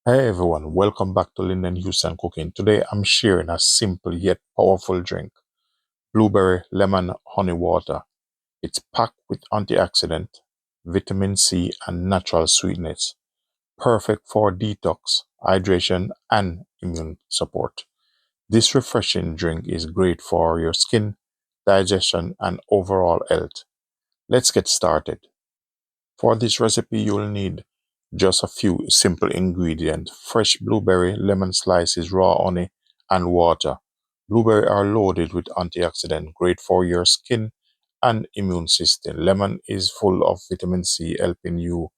Hey everyone, welcome back to Linden Houston Cooking. Today I'm sharing a simple yet powerful drink, blueberry lemon honey water. It's packed with antioxidant, vitamin C and natural sweetness, perfect for detox, hydration and immune support. This refreshing drink is great for your skin, digestion and overall health. Let's get started. For this recipe, you'll need just a few simple ingredients: fresh blueberry, lemon slices, raw honey, and water. Blueberries are loaded with antioxidants, great for your skin and immune system. Lemon is full of vitamin C, helping you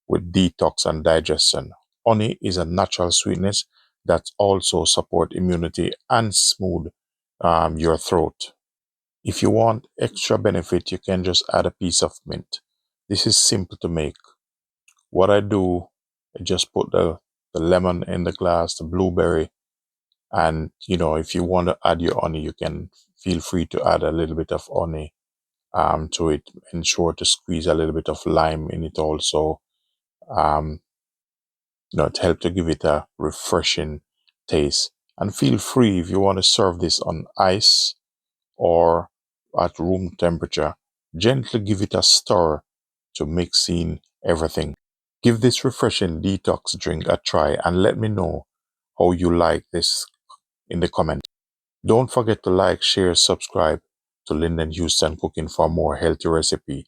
with detox and digestion. Honey is a natural sweetness that also support immunity and smooth your throat. If you want extra benefit, you can just add a piece of mint. This is simple to make. What I do, I just put the lemon in the glass, the blueberry, and if you want to add your honey, you can feel free to add a little bit of honey to it. Ensure to squeeze a little bit of lime in it also. Um, to help to give it a refreshing taste. And feel free if you want to serve this on ice or at room temperature. Gently give it a stir to mix in everything. Give this refreshing detox drink a try and let me know how you like this in the comments. Don't forget to like, share, subscribe to Linden Houston Cooking for more healthy recipe.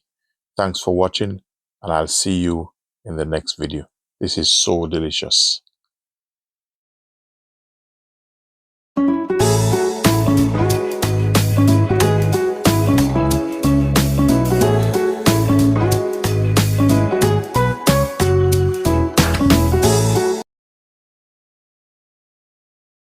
Thanks for watching and I'll see you in the next video. This is so delicious.